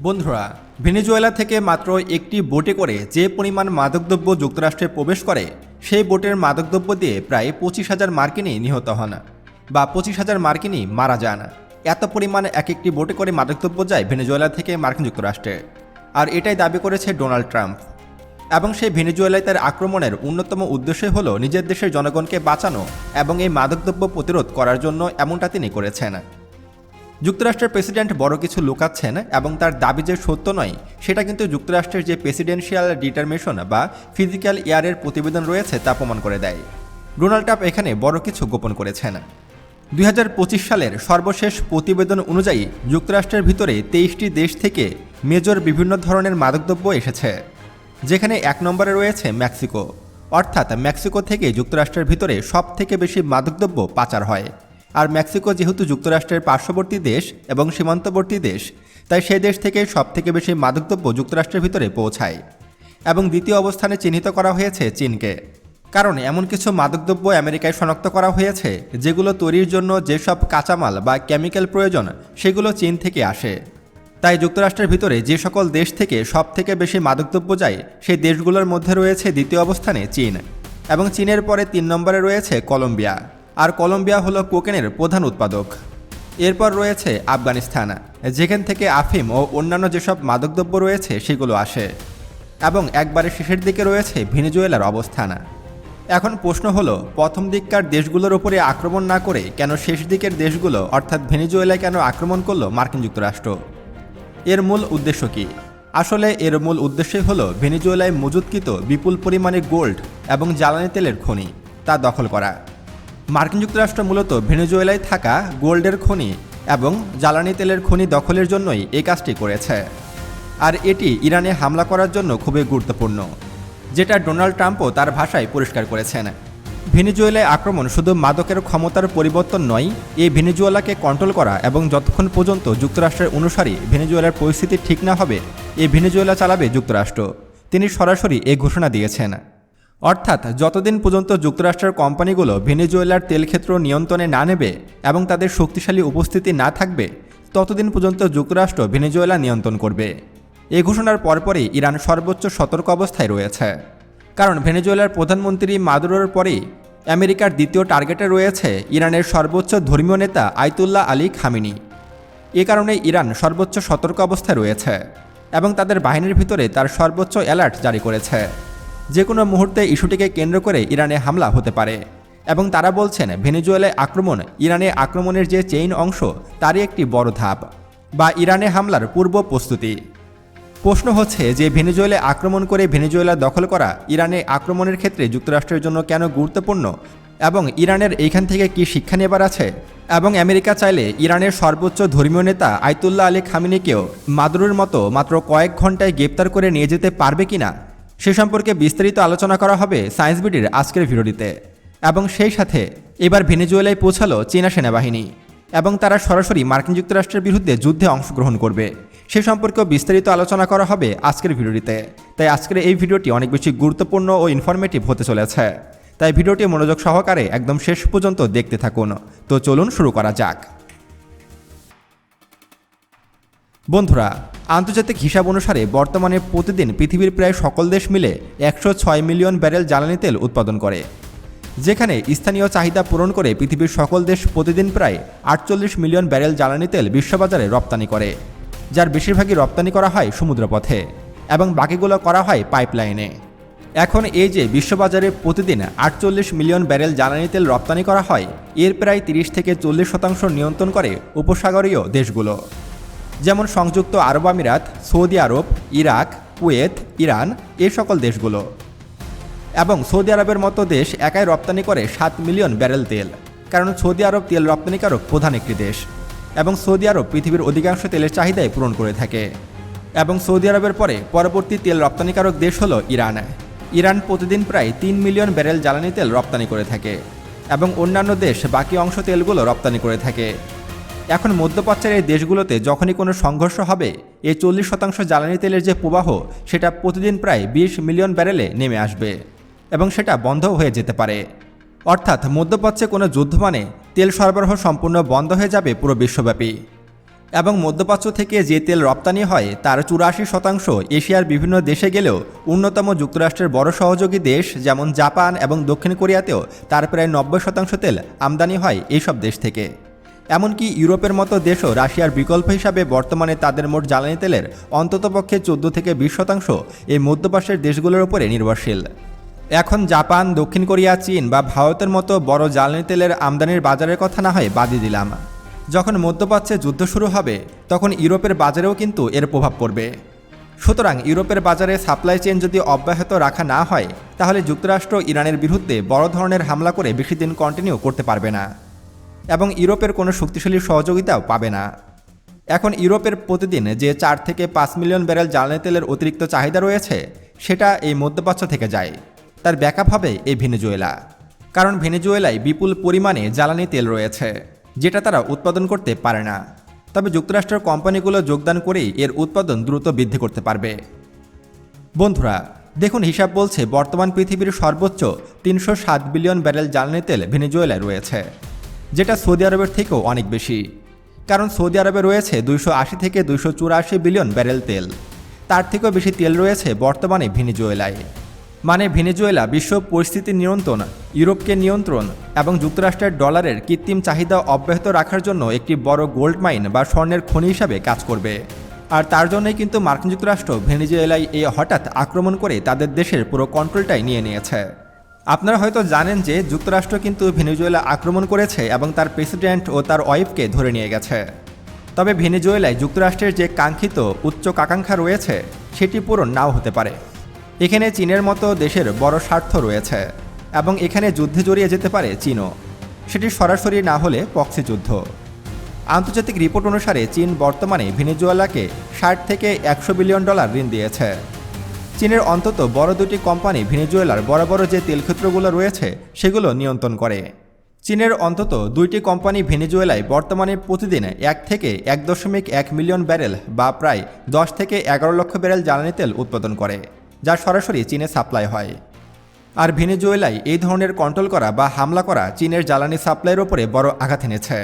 বন্ধুরা, ভেনেজুয়েলা থেকে মাত্র একটি বোটে করে যে পরিমাণ মাদকদ্রব্য যুক্তরাষ্ট্রে প্রবেশ করে সেই বোটের মাদকদ্রব্য দিয়ে প্রায় 25,000 মার্কিনী নিহত হন বা 25,000 মার্কিনী মারা যান। এত পরিমাণ এক একটি বোটে করে মাদকদ্রব্য যায় ভেনেজুয়েলা থেকে মার্কিন যুক্তরাষ্ট্রে। আর এটাই দাবি করেছে ডোনাল্ড ট্রাম্প। এবং সেই ভেনেজুয়েলায় তার আক্রমণের অন্যতম উদ্দেশ্যই হলো নিজের দেশের জনগণকে বাঁচানো এবং এই মাদকদ্রব্য প্রতিরোধ করার জন্য এমনটা তিনি করেছেন। যুক্তরাষ্ট্রের প্রেসিডেন্ট বড় কিছু লুকাচ্ছেন এবং তার দাবি যে সত্য নয় সেটা কিন্তু যুক্তরাষ্ট্রের যে প্রেসিডেন্সিয়াল ডিটারমিনেশন বা ফিজিক্যাল এয়ারের প্রতিবেদন রয়েছে তা প্রমাণ করে দেয়। ডোনাল্ড ট্রাম্প এখানে বড় কিছু গোপন করেছেন। 2025 সালের সর্বশেষ প্রতিবেদন অনুযায়ী যুক্তরাষ্ট্রের ভিতরে 23টি দেশ থেকে মেজর বিভিন্ন ধরনের মাদকদ্রব্য এসেছে, যেখানে 1 নম্বরে রয়েছে মেক্সিকো। অর্থাৎ মেক্সিকো থেকে যুক্তরাষ্ট্রের ভিতরে সব থেকে বেশি মাদকদ্রব্য পাচার হয়। আর মেক্সিকো যেহেতু যুক্তরাষ্ট্রের পার্শ্ববর্তী দেশ এবং সীমান্তবর্তী দেশ, তাই সেই দেশ থেকে সব থেকে বেশি মাদকদ্রব্য যুক্তরাষ্ট্রের ভিতরে পৌঁছায়। এবং দ্বিতীয় অবস্থানে চিহ্নিত করা হয়েছে চীনকে, কারণ এমন কিছু মাদকদ্রব্য আমেরিকায় শনাক্ত করা হয়েছে যেগুলো তৈরির জন্য যেসব কাঁচামাল বা কেমিক্যাল প্রয়োজন সেগুলো চীন থেকে আসে। তাই যুক্তরাষ্ট্রের ভিতরে যে সকল দেশ থেকে সব থেকে বেশি মাদকদ্রব্য যায় সেই দেশগুলোর মধ্যে রয়েছে দ্বিতীয় অবস্থানে চীন, এবং চীনের পরে 3 নম্বরে রয়েছে কলম্বিয়া। আর কলম্বিয়া হলো কোকেনের প্রধান উৎপাদক। এরপর রয়েছে আফগানিস্তান, যেখান থেকে আফিম ও অন্যান্য যেসব মাদকদ্রব্য রয়েছে সেগুলো আসে। এবং একবারে শেষের দিকে রয়েছে ভেনেজুয়েলার অবস্থান। এখন প্রশ্ন হলো, প্রথম দিককার দেশগুলোর উপরে আক্রমণ না করে কেন শেষ দিকের দেশগুলো অর্থাৎ ভেনেজুয়েলায় কেন আক্রমণ করলো মার্কিন যুক্তরাষ্ট্র? এর মূল উদ্দেশ্য কি? আসলে এর মূল উদ্দেশ্যই হলো ভেনেজুয়েলায় মজুতকৃত বিপুল পরিমাণে গোল্ড এবং জ্বালানি তেলের খনি তা দখল করা। মার্কিন যুক্তরাষ্ট্র মূলত ভেনেজুয়েলায় থাকা গোল্ডের খনি এবং জ্বালানি তেলের খনি দখলের জন্যই এই কাজটি করেছে। আর এটি ইরানে হামলা করার জন্য খুবই গুরুত্বপূর্ণ, যেটা ডোনাল্ড ট্রাম্পও তার ভাষায় পরিষ্কার করেছেন। ভেনেজুয়েলায় আক্রমণ শুধু মাদকের ক্ষমতার পরিবর্তন নয়, এই ভেনেজুয়েলাকে কন্ট্রোল করা এবং যতক্ষণ পর্যন্ত যুক্তরাষ্ট্রের অনুসারী ভেনেজুয়েলার পরিস্থিতি ঠিক না হবে এই ভেনেজুয়েলা চালাবে যুক্তরাষ্ট্র। তিনি সরাসরি এই ঘোষণা দিয়েছেন। অর্থাৎ যতদিন পর্যন্ত যুক্তরাষ্ট্রের কোম্পানিগুলো ভেনেজুয়েলার তেলক্ষেত্র নিয়ন্ত্রণে না নেবে এবং তাদের শক্তিশালী উপস্থিতি না থাকবে, ততদিন পর্যন্ত যুক্তরাষ্ট্র ভেনেজুয়েলা নিয়ন্ত্রণ করবে। এই ঘোষণার পরপরই ইরান সর্বোচ্চ সতর্ক অবস্থায় রয়েছে, কারণ ভেনেজুয়েলার প্রধানমন্ত্রী মাদুরোর পরেই আমেরিকার দ্বিতীয় টার্গেটে রয়েছে ইরানের সর্বোচ্চ ধর্মীয় নেতা আয়াতুল্লাহ আলী খামেনি। এ কারণে ইরান সর্বোচ্চ সতর্ক অবস্থায় রয়েছে এবং তাদের বাহিনীর ভিতরে তার সর্বোচ্চ অ্যালার্ট জারি করেছে। যে কোনো মুহূর্তে ইস্যুটিকে কেন্দ্র করে ইরানে হামলা হতে পারে, এবং তারা বলছেন ভেনেজুয়েলায় আক্রমণ ইরানে আক্রমণের যে চেইন অংশ তারই একটি বড় ধাপ বা ইরানে হামলার পূর্ব প্রস্তুতি। প্রশ্ন হচ্ছে যে ভেনেজুয়েলায় আক্রমণ করে ভেনেজুয়েলা দখল করা ইরানে আক্রমণের ক্ষেত্রে যুক্তরাষ্ট্রের জন্য কেন গুরুত্বপূর্ণ এবং ইরানের এইখান থেকে কি শিক্ষা নেবার আছে, এবং আমেরিকা চাইলে ইরানের সর্বোচ্চ ধর্মীয় নেতা আয়াতুল্লাহ আলী খামেনিকেও মাদুরোর মতো মাত্র কয়েক ঘন্টায় গ্রেপ্তার করে নিয়ে যেতে পারবে কিনা সে সম্পর্কে বিস্তারিত আলোচনা করা হবে সায়েন্স বিডির আজকের ভিডিওটিতে। এবং সেই সাথে এবার ভেনেজুয়েলায় পৌঁছালো চীনা সেনাবাহিনী এবং তারা সরাসরি মার্কিন যুক্তরাষ্ট্রের বিরুদ্ধে যুদ্ধে অংশগ্রহণ করবে সে সম্পর্কেও বিস্তারিত আলোচনা করা হবে আজকের ভিডিওটিতে। তাই আজকের এই ভিডিওটি অনেক বেশি গুরুত্বপূর্ণ ও ইনফরমেটিভ হতে চলেছে, তাই ভিডিওটি মনোযোগ সহকারে একদম শেষ পর্যন্ত দেখতে থাকুন। তো চলুন শুরু করা যাক। বন্ধুরা, আন্তর্জাতিক হিসাব অনুসারে বর্তমানে প্রতিদিন পৃথিবীর প্রায় সকল দেশ মিলে 106 মিলিয়ন ব্যারেল জ্বালানি তেল উৎপাদন করে, যেখানে স্থানীয় চাহিদা পূরণ করে পৃথিবীর সকল দেশ প্রতিদিন প্রায় 48 মিলিয়ন ব্যারেল জ্বালানি তেল বিশ্ববাজারে রপ্তানি করে, যার বেশিরভাগই রপ্তানি করা হয় সমুদ্রপথে এবং বাকিগুলো করা হয় পাইপলাইনে। এখন এই যে বিশ্ববাজারে প্রতিদিন 48 মিলিয়ন ব্যারেল জ্বালানি তেল রপ্তানি করা হয়, এর প্রায় 30 থেকে 40% নিয়ন্ত্রণ করে উপসাগরীয় দেশগুলো, যেমন সংযুক্ত আরব আমিরাত, সৌদি আরব, ইরাক, কুয়েত, ইরান এই সকল দেশগুলো। এবং সৌদি আরবের মতো দেশ একাই রপ্তানি করে 7 মিলিয়ন ব্যারেল তেল, কারণ সৌদি আরব তেল রপ্তানিকারক প্রধান একটি দেশ এবং সৌদি আরব পৃথিবীর অধিকাংশ তেলের চাহিদাই পূরণ করে থাকে। এবং সৌদি আরবের পরে পরবর্তী তেল রপ্তানিকারক দেশ হলো ইরান। ইরান প্রতিদিন প্রায় 3 মিলিয়ন ব্যারেল জ্বালানি তেল রপ্তানি করে থাকে এবং অন্যান্য দেশ বাকি অংশ তেলগুলো রপ্তানি করে থাকে। এখন মধ্যপ্রাচ্যের এই দেশগুলোতে যখনই কোনো সংঘর্ষ হবে, এই 40% জ্বালানি তেলের যে প্রবাহ সেটা প্রতিদিন প্রায় 20 মিলিয়ন ব্যারেলে নেমে আসবে এবং সেটা বন্ধও হয়ে যেতে পারে। অর্থাৎ মধ্যপ্রাচ্যে কোনো যুদ্ধ মানে তেল সরবরাহ সম্পূর্ণ বন্ধ হয়ে যাবে পুরো বিশ্বব্যাপী। এবং মধ্যপ্রাচ্য থেকে যে তেল রপ্তানি হয় তার 84% এশিয়ার বিভিন্ন দেশে গেলেও অন্যতম যুক্তরাষ্ট্রের বড় সহযোগী দেশ যেমন জাপান এবং দক্ষিণ কোরিয়াতেও তার প্রায় 90% তেল আমদানি হয় এইসব দেশ থেকে। এমনকি ইউরোপের মতো দেশও রাশিয়ার বিকল্প হিসাবে বর্তমানে তাদের মোট জ্বালানি তেলের অন্ততপক্ষে 14 থেকে 20% এই মধ্যপ্রাচ্যের দেশগুলোর উপরে নির্ভরশীল। এখন জাপান, দক্ষিণ কোরিয়া, চীন বা ভারতের মতো বড় জ্বালানি তেলের আমদানির বাজারের কথা না হয় বাদই দিলাম, যখন মধ্যপ্রাচ্যে যুদ্ধ শুরু হবে তখন ইউরোপের বাজারেও কিন্তু এর প্রভাব পড়বে। সুতরাং ইউরোপের বাজারে সাপ্লাই চেইন যদি অব্যাহত রাখা না হয় তাহলে যুক্তরাষ্ট্র ইরানের বিরুদ্ধে বড় ধরনের হামলা করে বেশি দিন কন্টিনিউ করতে পারবে না এবং ইউরোপের কোনো শক্তিশালী সহযোগিতাও পাবে না। এখন ইউরোপের প্রতিদিন যে 4 থেকে 5 মিলিয়ন ব্যারেল জ্বালানি তেলের অতিরিক্ত চাহিদা রয়েছে সেটা এই মধ্যপ্রাচ্য থেকে যায়। তার ব্যাকআপ হবে এই ভেনেজুয়েলা, কারণ ভেনেজুয়েলায় বিপুল পরিমাণে জ্বালানি তেল রয়েছে যেটা তারা উৎপাদন করতে পারে না। তবে যুক্তরাষ্ট্রের কোম্পানিগুলো যোগদান করেই এর উৎপাদন দ্রুত বৃদ্ধি করতে পারবে। বন্ধুরা দেখুন, হিসাব বলছে বর্তমান পৃথিবীর সর্বোচ্চ 307 বিলিয়ন ব্যারেল জ্বালানি তেল ভেনেজুয়েলায় রয়েছে, যেটা সৌদি আরবের থেকেও অনেক বেশি। কারণ সৌদি আরবে রয়েছে 280 থেকে 284 বিলিয়ন ব্যারেল তেল, তার থেকেও বেশি তেল রয়েছে বর্তমানে ভেনেজুয়েলায়। মানে ভেনেজুয়েলা বিশ্ব পরিস্থিতি নিয়ন্ত্রণ, ইউরোপকে নিয়ন্ত্রণ এবং যুক্তরাষ্ট্রের ডলারের কৃত্রিম চাহিদা অব্যাহত রাখার জন্য একটি বড় গোল্ড মাইন বা স্বর্ণের খনি হিসাবে কাজ করবে। আর তার জন্যই কিন্তু মার্কিন যুক্তরাষ্ট্র ভেনেজুয়েলায় এই হঠাৎ আক্রমণ করে তাদের দেশের পুরো কন্ট্রোলটাই নিয়ে নিয়েছে। আপনারা হয়তো জানেন যে যুক্তরাষ্ট্র কিন্তু ভেনেজুয়েলা আক্রমণ করেছে এবং তার প্রেসিডেন্ট ও তার ওয়াইফকে ধরে নিয়ে গেছে। তবে ভেনেজুয়েলায় যুক্তরাষ্ট্রের যে কাঙ্ক্ষিত উচ্চ আকাঙ্ক্ষা রয়েছে সেটি পূরণ নাও হতে পারে। এখানে চীনের মতো দেশের বড় স্বার্থ রয়েছে এবং এখানে যুদ্ধে জড়িয়ে যেতে পারে চীনও, সেটি সরাসরি না হলে প্রক্সি যুদ্ধ। আন্তর্জাতিক রিপোর্ট অনুসারে চীন বর্তমানে ভেনেজুয়েলাকে 60 থেকে 100 বিলিয়ন ডলার ঋণ দিয়েছে। চীনের অন্তত বড় দুটি কোম্পানি ভেনেজুয়েলার বড় বড় যে তেলক্ষেত্রগুলো রয়েছে সেগুলো নিয়ন্ত্রণ করে। চীনের অন্তত 2টি কোম্পানি ভেনেজুয়েলায় বর্তমানে প্রতিদিন 1 থেকে 1.1 মিলিয়ন ব্যারেল বা প্রায় 10 থেকে 11 লক্ষ ব্যারেল জ্বালানি তেল উৎপাদন করে, যা সরাসরি চীনে সাপ্লাই হয়। আর ভেনেজুয়েলায় এই ধরনের কন্ট্রোল করা বা হামলা করা চীনের জ্বালানি সাপ্লাইয়ের ওপরে বড় আঘাত এনেছে।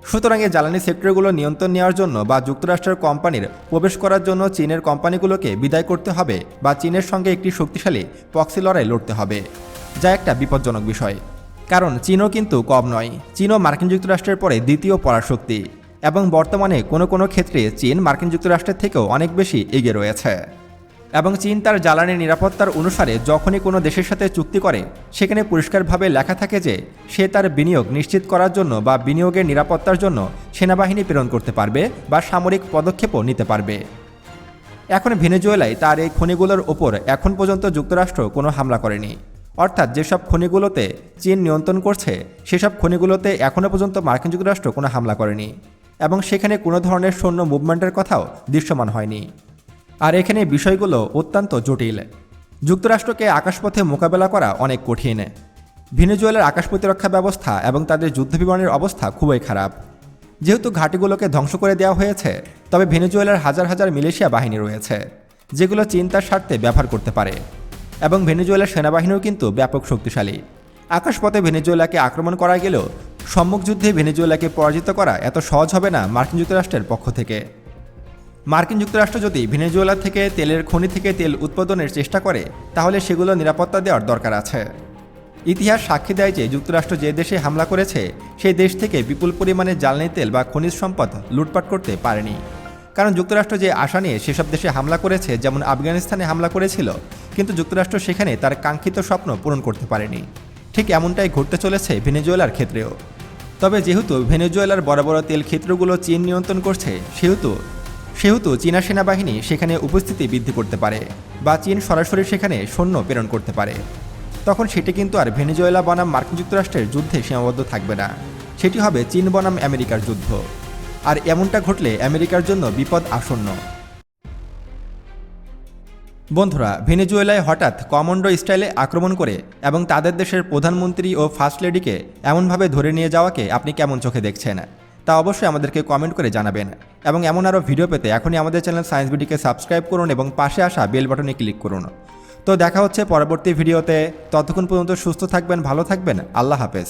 সুতরাং এই জ্বালানি সেক্টরগুলো নিয়ন্ত্রণ নেওয়ার জন্য বা যুক্তরাষ্ট্রের কোম্পানির প্রবেশ করার জন্য চীনের কোম্পানিগুলোকে বিদায় করতে হবে বা চীনের সঙ্গে একটি শক্তিশালী প্রক্সি লড়াই লড়তে হবে, যা একটা বিপজ্জনক বিষয়। কারণ চীনও কিন্তু কম নয়, চীনও মার্কিন যুক্তরাষ্ট্রের পরে দ্বিতীয় পরাশক্তি এবং বর্তমানে কোনো ক্ষেত্রে চীন মার্কিন যুক্তরাষ্ট্রের থেকেও অনেক বেশি এগিয়ে রয়েছে। এবং চীন তার জ্বালানি নিরাপত্তার অনুসারে যখনই কোনো দেশের সাথে চুক্তি করে সেখানে পরিষ্কারভাবে লেখা থাকে যে সে তার বিনিয়োগ নিশ্চিত করার জন্য বা বিনিয়োগের নিরাপত্তার জন্য সেনাবাহিনী প্রেরণ করতে পারবে বা সামরিক পদক্ষেপও নিতে পারবে। এখন ভেনেজুয়েলায় তার এই খনিগুলোর ওপর এখন পর্যন্ত যুক্তরাষ্ট্র কোনো হামলা করেনি, অর্থাৎ যেসব খনিগুলোতে চীন নিয়ন্ত্রণ করছে সেসব খনিগুলোতে এখনও পর্যন্ত মার্কিন যুক্তরাষ্ট্র কোনো হামলা করেনি এবং সেখানে কোনো ধরনের সৈন্য মুভমেন্টের কথাও দৃশ্যমান হয়নি। আর এখানে বিষয়গুলো অত্যন্ত জটিল। যুক্তরাষ্ট্রকে আকাশপথে মোকাবেলা করা অনেক কঠিন। ভেনেজুয়েলার আকাশ প্রতিরক্ষা ব্যবস্থা এবং তাদের যুদ্ধবিমানের অবস্থা খুবই খারাপ। যেহেতু ঘাঁটিগুলোকে ধ্বংস করে দেওয়া হয়েছে, তবে ভেনেজুয়েলার হাজার হাজার মিলিশিয়া বাহিনী রয়েছে যেগুলো চীন তার স্বার্থে ব্যবহার করতে পারে এবং ভেনেজুয়েলার সেনাবাহিনীও কিন্তু ব্যাপক শক্তিশালী। আকাশপথে ভেনেজুয়েলাকে আক্রমণ করা গেলেও সম্মুখ যুদ্ধে ভেনেজুয়েলাকে পরাজিত করা এত সহজ হবে না মার্কিন যুক্তরাষ্ট্রের পক্ষ থেকে। মার্কিন যুক্তরাষ্ট্র যদি ভেনেজুয়েলা থেকে তেলের খনি থেকে তেল উৎপাদনের চেষ্টা করে তাহলে সেগুলো নিরাপত্তা দেওয়ার দরকার আছে। ইতিহাস সাক্ষী দেয় যে যুক্তরাষ্ট্র যে দেশে হামলা করেছে সেই দেশ থেকে বিপুল পরিমাণে জ্বালানি তেল বা খনিজ সম্পদ লুটপাট করতে পারেনি। কারণ যুক্তরাষ্ট্র যে আশা নিয়ে সেসব দেশে হামলা করেছে, যেমন আফগানিস্তানে হামলা করেছিল, কিন্তু যুক্তরাষ্ট্র সেখানে তার কাঙ্ক্ষিত স্বপ্ন পূরণ করতে পারেনি। ঠিক এমনটাই ঘটতে চলেছে ভেনেজুয়েলার ক্ষেত্রেও। তবে যেহেতু ভেনেজুয়েলার বড় বড় তেল ক্ষেত্রগুলো চীন নিয়ন্ত্রণ করছে সেহেতু চীনা সেনাবাহিনী সেখানে উপস্থিতি বৃদ্ধি করতে পারে বা চীন সরাসরি সেখানে সৈন্য প্রেরণ করতে পারে। তখন সেটি কিন্তু আর ভেনেজুয়েলা বনাম মার্কিন যুক্তরাষ্ট্রের যুদ্ধে সীমাবদ্ধ থাকবে না, সেটি হবে চীন বনাম আমেরিকার যুদ্ধ। আর এমনটা ঘটলে আমেরিকার জন্য বিপদ আসন্ন। বন্ধুরা, ভেনেজুয়েলায় হঠাৎ কমান্ডো স্টাইলে আক্রমণ করে এবং তাদের দেশের প্রধানমন্ত্রী ও ফার্স্ট লেডিকে এমনভাবে ধরে নিয়ে যাওয়াকে আপনি কেমন চোখে দেখছেন তা অবশ্যই আমাদেরকে কমেন্ট করে জানাবেন। এবং এমন আরও ভিডিও পেতে এখনই আমাদের চ্যানেল সায়েন্স বিডিকে সাবস্ক্রাইব করুন এবং পাশে আসা বেল বাটনে ক্লিক করুন। তো দেখা হচ্ছে পরবর্তী ভিডিওতে। ততক্ষণ পর্যন্ত সুস্থ থাকবেন, ভালো থাকবেন। আল্লাহ হাফেজ।